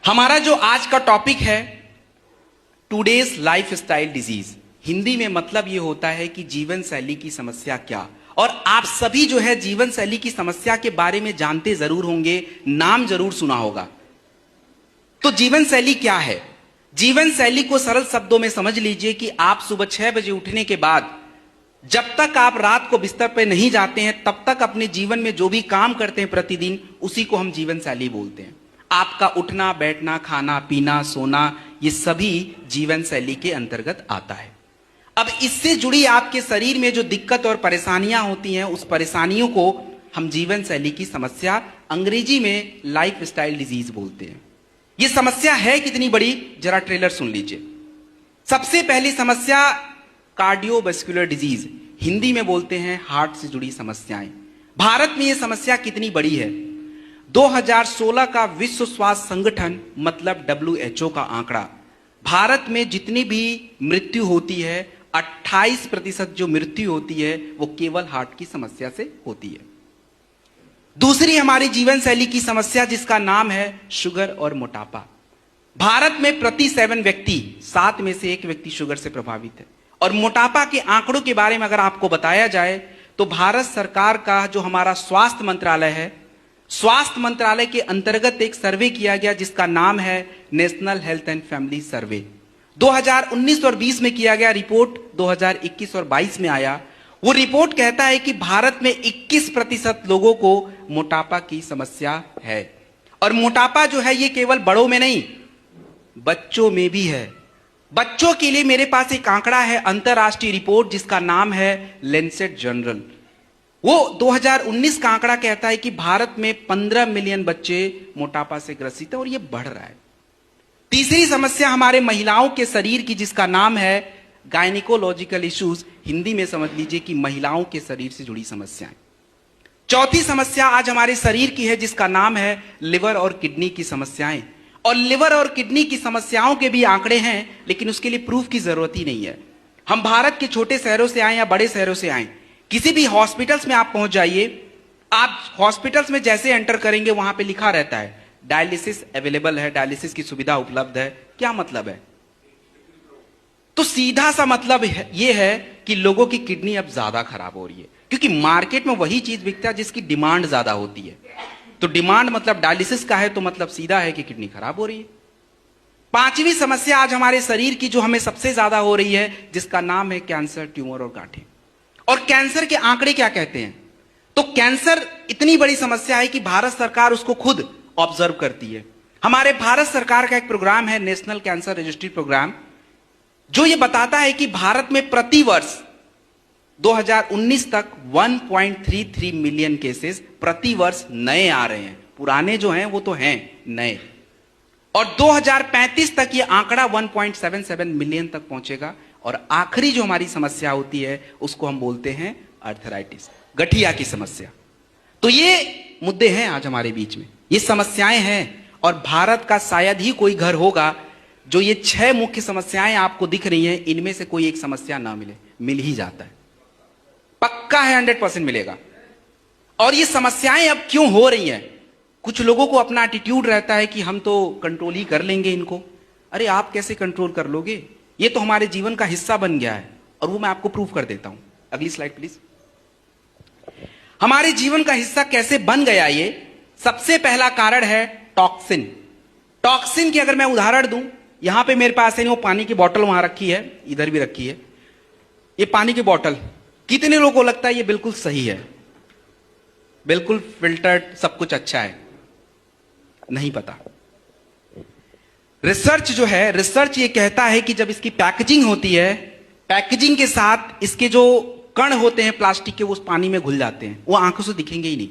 हमारा जो आज का टॉपिक है टुडेज लाइफस्टाइल डिजीज, हिंदी में मतलब ये होता है कि जीवन शैली की समस्या क्या। और आप सभी जो है जीवन शैली की समस्या के बारे में जानते जरूर होंगे, नाम जरूर सुना होगा। तो जीवन शैली क्या है? जीवन शैली को सरल शब्दों में समझ लीजिए कि आप सुबह 6 बजे उठने के बाद जब तक आप रात को बिस्तर पर नहीं जाते हैं तब तक अपने जीवन में जो भी काम करते हैं प्रतिदिन, उसी को हम जीवन शैली बोलते हैं। आपका उठना बैठना, खाना पीना, सोना, ये सभी जीवन शैली के अंतर्गत आता है। अब इससे जुड़ी आपके शरीर में जो दिक्कत और परेशानियां होती हैं, उस परेशानियों को हम जीवन शैली की समस्या, अंग्रेजी में लाइफ स्टाइल डिजीज बोलते हैं। ये समस्या है कितनी बड़ी, जरा ट्रेलर सुन लीजिए। सबसे पहली समस्या कार्डियोवैस्कुलर डिजीज, हिंदी में बोलते हैं हार्ट से जुड़ी समस्याएं। भारत में यह समस्या कितनी बड़ी है? 2016 का विश्व स्वास्थ्य संगठन मतलब WHO का आंकड़ा, भारत में जितनी भी मृत्यु होती है 28% जो मृत्यु होती है वो केवल हार्ट की समस्या से होती है। दूसरी हमारी जीवन शैली की समस्या जिसका नाम है शुगर और मोटापा। भारत में प्रति 7 व्यक्ति 7 में से 1 व्यक्ति शुगर से प्रभावित है। और मोटापा के आंकड़ों के बारे में अगर आपको बताया जाए तो भारत सरकार का जो हमारा स्वास्थ्य मंत्रालय है, स्वास्थ्य मंत्रालय के अंतर्गत एक सर्वे किया गया जिसका नाम है नेशनल हेल्थ एंड फैमिली सर्वे। 2019 और 20 में किया गया, रिपोर्ट 2021 और 22 में आया। वो रिपोर्ट कहता है कि भारत में 21% लोगों को मोटापा की समस्या है। और मोटापा जो है ये केवल बड़ों में नहीं, बच्चों में भी है। बच्चों के लिए मेरे पास एक आंकड़ा है, अंतरराष्ट्रीय रिपोर्ट जिसका नाम है लैंसेट जर्नल। वो 2019 का आंकड़ा कहता है कि भारत में 15 मिलियन बच्चे मोटापा से ग्रसित हैं और ये बढ़ रहा है। तीसरी समस्या हमारे महिलाओं के शरीर की जिसका नाम है गायनिकोलॉजिकल इश्यूज, हिंदी में समझ लीजिए कि महिलाओं के शरीर से जुड़ी समस्याएं। चौथी समस्या आज हमारे शरीर की है जिसका नाम है लिवर और किडनी की समस्याएं। और लिवर और किडनी की समस्याओं के भी आंकड़े हैं, लेकिन उसके लिए प्रूफ की जरूरत ही नहीं है। हम भारत के छोटे शहरों से आए या बड़े शहरों से आए, किसी भी हॉस्पिटल्स में आप पहुंच जाइए, आप हॉस्पिटल्स में जैसे एंटर करेंगे वहां पे लिखा रहता है डायलिसिस अवेलेबल है, डायलिसिस की सुविधा उपलब्ध है। क्या मतलब है? तो सीधा सा मतलब यह है कि लोगों की किडनी अब ज्यादा खराब हो रही है, क्योंकि मार्केट में वही चीज बिकता है जिसकी डिमांड ज्यादा होती है। तो डिमांड मतलब डायलिसिस का है, तो मतलब सीधा है कि किडनी खराब हो रही है। पांचवी समस्या आज हमारे शरीर की जो हमें सबसे ज्यादा हो रही है जिसका नाम है कैंसर, ट्यूमर और गांठें। और कैंसर के आंकड़े क्या कहते हैं? तो कैंसर इतनी बड़ी समस्या है कि भारत सरकार उसको खुद ऑब्जर्व करती है। हमारे भारत सरकार का एक प्रोग्राम है नेशनल कैंसर रजिस्ट्री प्रोग्राम, जो ये बताता है कि भारत में प्रति वर्ष 2019 तक 1.33 मिलियन केसेस प्रति वर्ष नए आ रहे हैं। पुराने जो हैं वो तो हैं नए। और 2035 तक ये आंकड़ा 1.77 मिलियन तक पहुंचेगा। और आखिरी जो हमारी समस्या होती है उसको हम बोलते हैं अर्थराइटिस, गठिया की समस्या। तो ये मुद्दे हैं आज हमारे बीच में, ये समस्याएं हैं। और भारत का शायद ही कोई घर होगा जो ये 6 मुख्य समस्याएं आपको दिख रही हैं, इनमें से कोई एक समस्या ना मिले। मिल ही जाता है, पक्का है, 100% मिलेगा। और ये समस्याएं अब क्यों हो रही हैं? कुछ लोगों को अपना एटीट्यूड रहता है कि हम तो कंट्रोल ही कर लेंगे इनको। अरे आप कैसे कंट्रोल कर लोगे? ये तो हमारे जीवन का हिस्सा बन गया है, और वो मैं आपको प्रूफ कर देता हूं। अगली स्लाइड प्लीज। हमारे जीवन का हिस्सा कैसे बन गया ये? सबसे पहला कारण है टॉक्सिन। टॉक्सिन की अगर मैं उदाहरण दूं, यहां पे मेरे पास है वो पानी की बोतल वहां रखी है, इधर भी रखी है। ये पानी की बोतल, कितने लोगों को लगता है ये बिल्कुल सही है, बिल्कुल फिल्टर्ड, सब कुछ अच्छा है? नहीं पता। रिसर्च जो है, रिसर्च ये कहता है कि जब इसकी पैकेजिंग होती है, पैकेजिंग के साथ इसके जो कण होते हैं प्लास्टिक के, वो उस पानी में घुल जाते हैं, वो आंखों से दिखेंगे ही नहीं।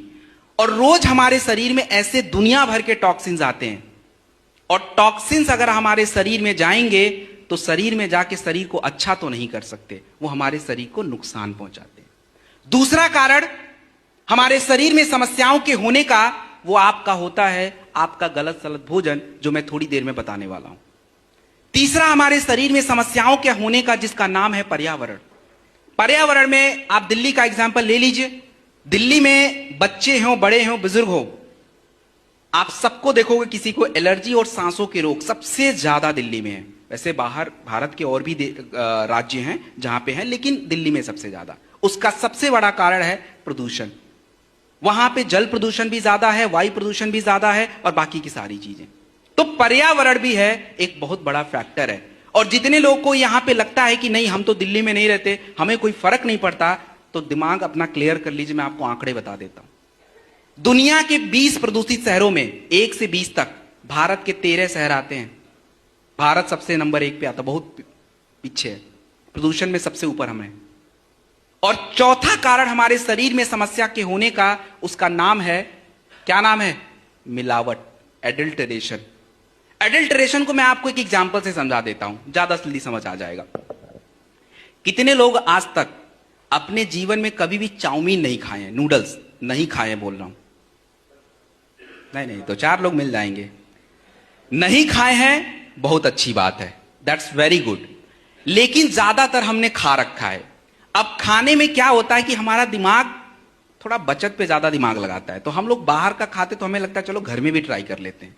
और रोज हमारे शरीर में ऐसे दुनिया भर के टॉक्सिन्स आते हैं। और टॉक्सिन्स अगर हमारे शरीर में जाएंगे तो शरीर में जाके शरीर को अच्छा तो नहीं कर सकते, वो हमारे शरीर को नुकसान पहुंचाते हैं। दूसरा कारण हमारे शरीर में समस्याओं के होने का, वो आपका होता है आपका गलत सलत भोजन, जो मैं थोड़ी देर में बताने वाला हूं। तीसरा हमारे शरीर में समस्याओं के होने का जिसका नाम है पर्यावरण। पर्यावरण में आप दिल्ली का एग्जांपल ले लीजिए। दिल्ली में बच्चे हों, बड़े हों, बुजुर्ग हो, आप सबको देखोगे किसी को एलर्जी और सांसों के रोग सबसे ज्यादा दिल्ली में है। वैसे बाहर भारत के और भी राज्य हैं जहां पे हैं, लेकिन दिल्ली में सबसे ज्यादा। उसका सबसे बड़ा कारण है प्रदूषण। वहां पे जल प्रदूषण भी ज्यादा है, वायु प्रदूषण भी ज्यादा है और बाकी की सारी चीजें। तो पर्यावरण भी है एक बहुत बड़ा फैक्टर है। और जितने लोगों को यहां पे लगता है कि नहीं हम तो दिल्ली में नहीं रहते, हमें कोई फर्क नहीं पड़ता, तो दिमाग अपना क्लियर कर लीजिए। मैं आपको आंकड़े बता देता हूं। दुनिया के 20 प्रदूषित शहरों में 1 से 20 तक भारत के 13 शहर आते हैं। भारत सबसे नंबर 1 पे आता, बहुत पीछे है प्रदूषण में, सबसे ऊपर हम हैं। और चौथा कारण हमारे शरीर में समस्या के होने का, उसका नाम है, क्या नाम है? मिलावट, एडल्टरेशन। एडल्टरेशन को मैं आपको एक एग्जांपल से समझा देता हूं, ज्यादा जल्दी समझ आ जाएगा। कितने लोग आज तक अपने जीवन में कभी भी चाउमीन नहीं खाए हैं, नूडल्स नहीं खाए हैं, बोल रहा हूं? नहीं, तो 4 लोग मिल जाएंगे। नहीं खाए हैं, बहुत अच्छी बात है, दैट्स वेरी गुड। लेकिन ज्यादातर हमने खा रखा है। अब खाने में क्या होता है कि हमारा दिमाग थोड़ा बचत पे ज्यादा दिमाग लगाता है, तो हम लोग बाहर का खाते तो हमें लगता है चलो घर में भी ट्राई कर लेते हैं।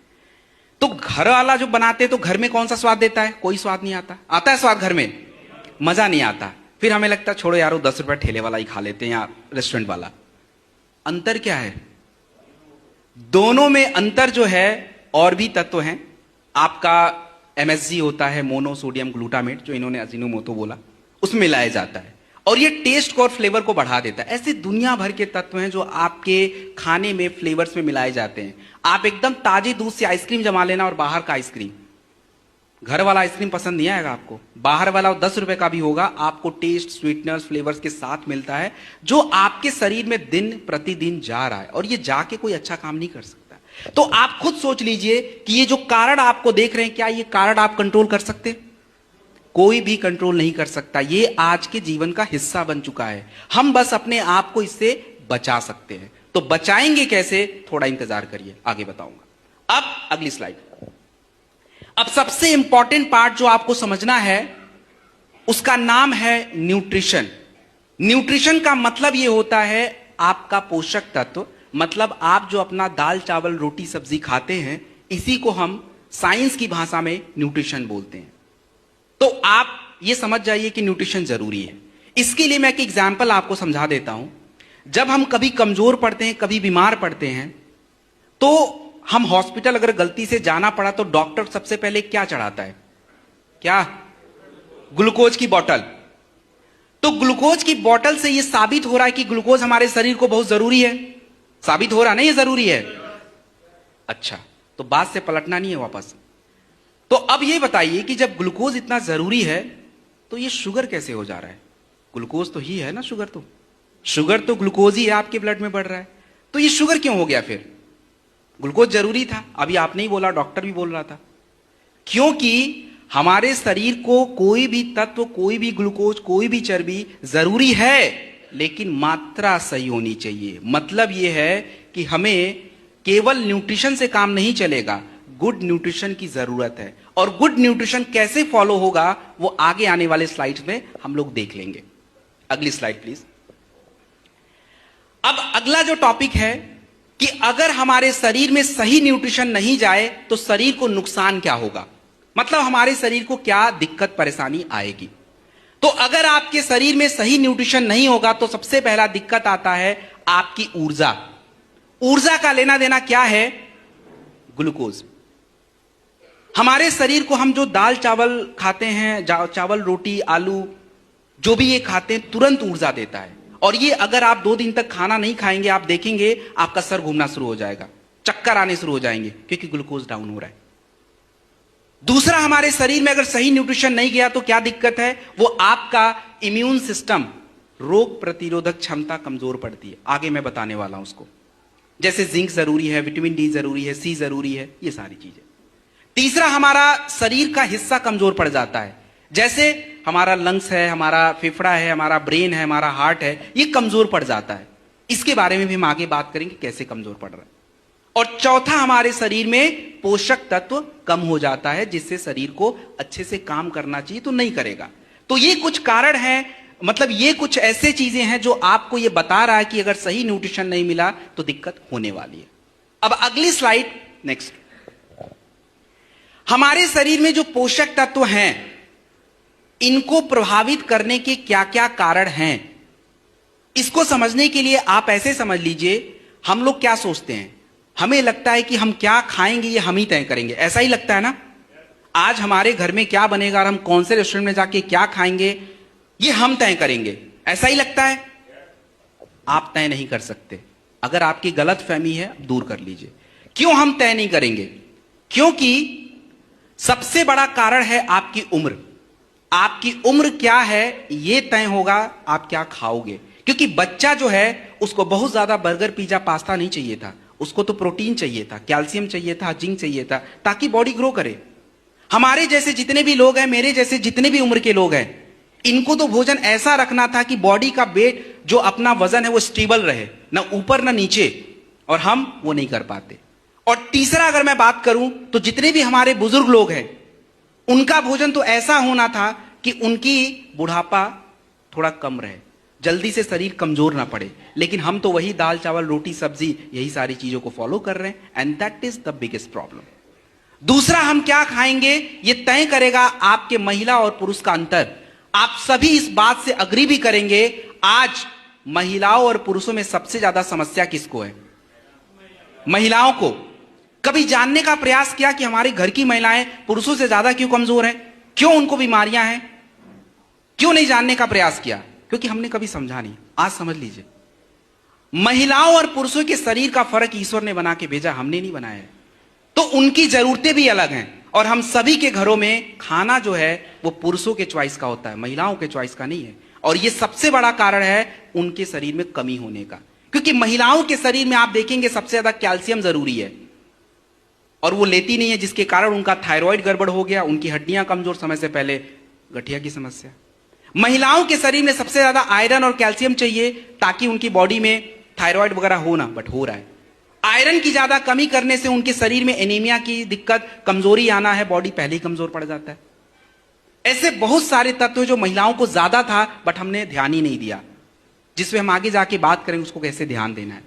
तो घर वाला जो बनाते हैं तो घर में कौन सा स्वाद देता है? कोई स्वाद नहीं आता। आता है स्वाद घर में? मजा नहीं आता। फिर हमें लगता है छोड़ो यारो 10 रुपए ठेले वाला ही खा लेते हैं या रेस्टोरेंट वाला। अंतर क्या है? दोनों में अंतर जो है, और भी तत्व हैं। आपका MSG होता है, मोनोसोडियम ग्लूटामेट, जो इन्होंने अजीनोमोटो बोला, उसमें मिलाया जाता है और ये टेस्ट को और फ्लेवर को बढ़ा देता है। ऐसे दुनिया भर के तत्व हैं जो आपके खाने में फ्लेवर्स में मिलाए जाते हैं। आप एकदम ताजे दूध से आइसक्रीम जमा लेना और बाहर का आइसक्रीम, घर वाला आइसक्रीम पसंद नहीं आएगा आपको। बाहर वाला 10 रुपए का भी होगा, आपको टेस्ट, स्वीटनर्स, फ्लेवर्स के साथ मिलता है, जो आपके शरीर में दिन प्रतिदिन जा रहा है और ये जाके कोई अच्छा काम नहीं कर सकता। तो आप खुद सोच लीजिए कि ये जो कारण आपको देख रहे हैं, क्या ये कारण आप कंट्रोल कर सकते? कोई भी कंट्रोल नहीं कर सकता। ये आज के जीवन का हिस्सा बन चुका है। हम बस अपने आप को इससे बचा सकते हैं। तो बचाएंगे कैसे? थोड़ा इंतजार करिए, आगे बताऊंगा। अब अगली स्लाइड। अब सबसे इंपॉर्टेंट पार्ट जो आपको समझना है, उसका नाम है न्यूट्रिशन। न्यूट्रिशन का मतलब यह होता है आपका पोषक तत्व। मतलब आप जो अपना दाल चावल रोटी सब्जी खाते हैं, इसी को हम साइंस की भाषा में न्यूट्रिशन बोलते हैं। तो आप ये समझ जाइए कि न्यूट्रिशन जरूरी है। इसके लिए मैं एक एग्जाम्पल आपको समझा देता हूं। जब हम कभी कमजोर पड़ते हैं, कभी बीमार पड़ते हैं, तो हम हॉस्पिटल अगर गलती से जाना पड़ा तो डॉक्टर सबसे पहले क्या चढ़ाता है? क्या? ग्लूकोज की बोतल। तो ग्लूकोज की बोतल से यह साबित हो रहा है कि ग्लूकोज हमारे शरीर को बहुत जरूरी है। साबित हो रहा नहीं, ये जरूरी है। अच्छा, तो बात से पलटना नहीं है वापस। तो अब ये बताइए कि जब ग्लूकोज इतना जरूरी है, तो ये शुगर कैसे हो जा रहा है? ग्लूकोज तो ही है ना, शुगर तो ग्लूकोज ही है, आपके ब्लड में बढ़ रहा है। तो ये शुगर क्यों हो गया फिर? ग्लूकोज जरूरी था, अभी आपने ही बोला, डॉक्टर भी बोल रहा था। क्योंकि हमारे शरीर को कोई भी तत्व, कोई भी ग्लूकोज, कोई भी चर्बी जरूरी है, लेकिन मात्रा सही होनी चाहिए। मतलब यह है कि हमें केवल न्यूट्रिशन से काम नहीं चलेगा, गुड न्यूट्रिशन की जरूरत है। और गुड न्यूट्रिशन कैसे फॉलो होगा, वो आगे आने वाले स्लाइड्स में हम लोग देख लेंगे। अगली स्लाइड प्लीज। अब अगला जो टॉपिक है कि अगर हमारे शरीर में सही न्यूट्रिशन नहीं जाए तो शरीर को नुकसान क्या होगा, मतलब हमारे शरीर को क्या दिक्कत परेशानी आएगी। तो अगर आपके शरीर में सही न्यूट्रिशन नहीं होगा तो सबसे पहला दिक्कत आता है आपकी ऊर्जा। ऊर्जा का लेना देना क्या है? ग्लूकोज। हमारे शरीर को, हम जो दाल चावल खाते हैं, चावल रोटी आलू जो भी ये खाते हैं, तुरंत ऊर्जा देता है। और ये अगर आप 2 दिन तक खाना नहीं खाएंगे, आप देखेंगे आपका सर घूमना शुरू हो जाएगा, चक्कर आने शुरू हो जाएंगे, क्योंकि ग्लूकोज डाउन हो रहा है। दूसरा, हमारे शरीर में अगर सही न्यूट्रिशन नहीं गया तो क्या दिक्कत है? वो आपका इम्यून सिस्टम, रोग प्रतिरोधक क्षमता कमजोर पड़ती है। आगे मैं बताने वाला हूं उसको। जैसे जिंक जरूरी है, विटामिन डी जरूरी है, सी जरूरी है, ये सारी चीजें। तीसरा, हमारा शरीर का हिस्सा कमजोर पड़ जाता है। जैसे हमारा लंग्स है, हमारा फेफड़ा है, हमारा ब्रेन है, हमारा हार्ट है, ये कमजोर पड़ जाता है। इसके बारे में भी हम आगे बात करेंगे कैसे कमजोर पड़ रहा है। और चौथा, हमारे शरीर में पोषक तत्व कम हो जाता है, जिससे शरीर को अच्छे से काम करना चाहिए तो नहीं करेगा। तो ये कुछ कारण हैं, मतलब ये कुछ ऐसे चीजें हैं जो आपको ये बता रहा है कि अगर सही न्यूट्रिशन नहीं मिला तो दिक्कत होने वाली है। अब अगली स्लाइड नेक्स्ट, हमारे शरीर में जो पोषक तत्व हैं, इनको प्रभावित करने के क्या क्या कारण हैं, इसको समझने के लिए आप ऐसे समझ लीजिए, हम लोग क्या सोचते हैं, हमें लगता है कि हम क्या खाएंगे ये हम ही तय करेंगे, ऐसा ही लगता है ना। आज हमारे घर में क्या बनेगा और हम कौन से रेस्टोरेंट में जाके क्या खाएंगे ये हम तय करेंगे, ऐसा ही लगता है। आप तय नहीं कर सकते। अगर आपकी गलत फहमी है दूर कर लीजिए। क्यों हम तय नहीं करेंगे? क्योंकि सबसे बड़ा कारण है आपकी उम्र। आपकी उम्र क्या है यह तय होगा आप क्या खाओगे। क्योंकि बच्चा जो है उसको बहुत ज्यादा बर्गर पिज्जा पास्ता नहीं चाहिए था, उसको तो प्रोटीन चाहिए था, कैल्शियम चाहिए था, जिंक चाहिए था, ताकि बॉडी ग्रो करे। हमारे जैसे जितने भी लोग हैं, मेरे जैसे जितने भी उम्र के लोग हैं, इनको तो भोजन ऐसा रखना था कि बॉडी का वेट जो अपना वजन है वो स्टेबल रहे, ना ऊपर ना नीचे, और हम वो नहीं कर पाते। और तीसरा अगर मैं बात करूं तो जितने भी हमारे बुजुर्ग लोग हैं उनका भोजन तो ऐसा होना था कि उनकी बुढ़ापा थोड़ा कम रहे, जल्दी से शरीर कमजोर ना पड़े। लेकिन हम तो वही दाल चावल रोटी सब्जी यही सारी चीजों को फॉलो कर रहे हैं, and that is the biggest problem. दूसरा, हम क्या खाएंगे ये तय करेगा आपके महिला और पुरुष का अंतर। आप सभी इस बात से अग्री भी करेंगे, आज महिलाओं और पुरुषों में सबसे ज्यादा समस्या किसको है? महिलाओं को। कभी जानने का प्रयास किया कि हमारे घर की महिलाएं पुरुषों से ज्यादा क्यों कमजोर हैं, क्यों उनको बीमारियां हैं? क्यों नहीं जानने का प्रयास किया? क्योंकि हमने कभी समझा नहीं। आज समझ लीजिए, महिलाओं और पुरुषों के शरीर का फर्क ईश्वर ने बना के भेजा, हमने नहीं बनाया है। तो उनकी जरूरतें भी अलग हैं, और हम सभी के घरों में खाना जो है वो पुरुषों के चॉइस का होता है, महिलाओं के चॉइस का नहीं है। और ये सबसे बड़ा कारण है उनके शरीर में कमी होने का। क्योंकि महिलाओं के शरीर में आप देखेंगे सबसे ज्यादा कैल्शियम जरूरी है, और वो लेती नहीं है, जिसके कारण उनका थायराइड गड़बड़ हो गया, उनकी हड्डियां कमजोर, समय से पहले गठिया की समस्या। महिलाओं के शरीर में सबसे ज्यादा आयरन और कैल्शियम चाहिए ताकि उनकी बॉडी में थायराइड वगैरह हो ना, बट हो रहा है। आयरन की ज्यादा कमी करने से उनके शरीर में एनीमिया की दिक्कत, कमजोरी आना है, बॉडी पहले ही कमजोर पड़ जाता है। ऐसे बहुत सारे तत्व जो महिलाओं को ज्यादा था बट हमने ध्यान ही नहीं दिया, जिसमें हम आगे जाके बात करेंगे उसको कैसे ध्यान देना है।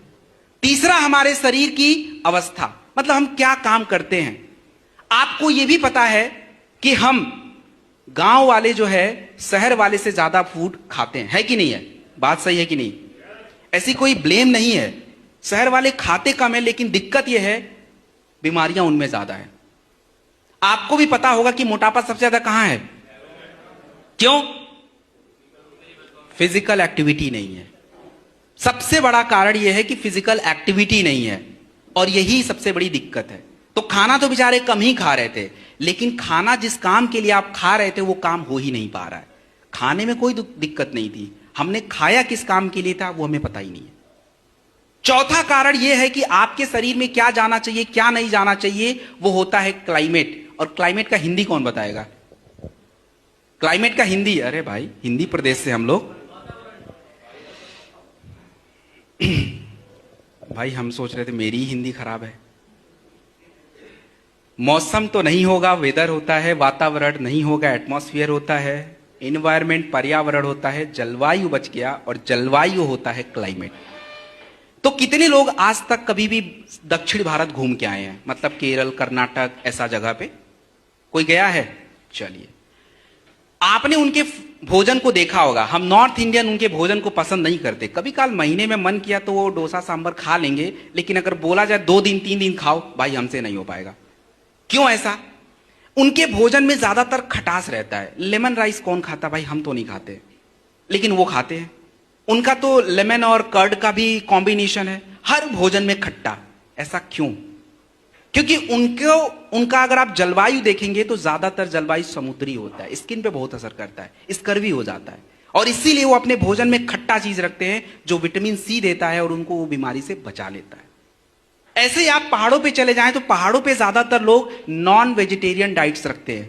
तीसरा, हमारे शरीर की अवस्था, मतलब हम क्या काम करते हैं। आपको यह भी पता है कि हम गांव वाले जो है शहर वाले से ज्यादा फूड खाते हैं, है कि नहीं है? बात सही है कि नहीं? ऐसी कोई ब्लेम नहीं है, शहर वाले खाते कम है, लेकिन दिक्कत यह है बीमारियां उनमें ज्यादा है। आपको भी पता होगा कि मोटापा सबसे ज्यादा कहां है? क्यों? फिजिकल एक्टिविटी नहीं है। सबसे बड़ा कारण यह है कि फिजिकल एक्टिविटी नहीं है, और यही सबसे बड़ी दिक्कत है। तो खाना तो बेचारे कम ही खा रहे थे, लेकिन खाना जिस काम के लिए आप खा रहे थे वो काम हो ही नहीं पा रहा है। खाने में कोई दिक्कत नहीं थी, हमने खाया किस काम के लिए था वो हमें पता ही नहीं है। चौथा कारण यह है कि आपके शरीर में क्या जाना चाहिए क्या नहीं जाना चाहिए, वो होता है क्लाइमेट। और क्लाइमेट का हिंदी कौन बताएगा? क्लाइमेट का हिंदी, अरे भाई हिंदी प्रदेश से हम लोग भाई हम सोच रहे थे मेरी ही हिंदी खराब है। मौसम तो नहीं होगा, वेदर होता है, वातावरण नहीं होगा, एटमॉस्फेयर होता है, एनवायरमेंट पर्यावरण होता है, जलवायु बच गया, और जलवायु होता है क्लाइमेट। तो कितने लोग आज तक कभी भी दक्षिण भारत घूम के आए हैं, मतलब केरल, कर्नाटक, ऐसा जगह पे कोई गया है? चलिए, आपने उनके भोजन को देखा होगा। हम नॉर्थ इंडियन उनके भोजन को पसंद नहीं करते। कभी काल महीने में मन किया तो वो डोसा सांभर खा लेंगे, लेकिन अगर बोला जाए 2 दिन 3 दिन खाओ, भाई हमसे नहीं हो पाएगा। क्यों ऐसा? उनके भोजन में ज्यादातर खटास रहता है। लेमन राइस कौन खाता? भाई हम तो नहीं खाते, लेकिन वो खाते हैं। उनका तो लेमन और कर्ड का भी कॉम्बिनेशन है, हर भोजन में खट्टा। ऐसा क्यों? क्योंकि उनका अगर आप जलवायु देखेंगे तो ज्यादातर जलवायु समुद्री होता है, स्किन पे बहुत असर करता है, स्कर्वी हो जाता है, और इसीलिए वो अपने भोजन में खट्टा चीज रखते हैं जो विटामिन सी देता है और उनको वो बीमारी से बचा लेता है। ऐसे ही आप पहाड़ों पे चले जाएं तो पहाड़ों पे ज्यादातर लोग नॉन वेजिटेरियन डाइट्स रखते हैं,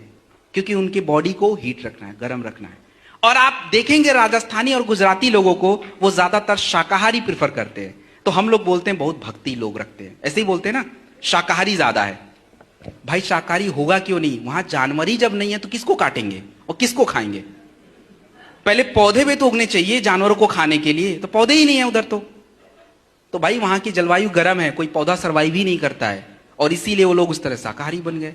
क्योंकि उनकी बॉडी को हीट रखना है, गर्म रखना है। और आप देखेंगे राजस्थानी और गुजराती लोगों को वो ज्यादातर शाकाहारी प्रेफर करते हैं। तो हम लोग बोलते हैं बहुत भक्ति लोग रखते हैं, ऐसे ही बोलते हैं ना, शाकाहारी ज्यादा है। भाई शाकाहारी होगा क्यों नहीं? वहां जानवर ही जब नहीं है तो किसको काटेंगे और किसको खाएंगे? पहले पौधे भी तो उगने चाहिए जानवरों को खाने के लिए, तो पौधे ही नहीं है उधर। तो भाई वहां की जलवायु गर्म है, कोई पौधा सर्वाइव ही नहीं करता है। और इसीलिए वो लोग उस तरह शाकाहारी बन गए।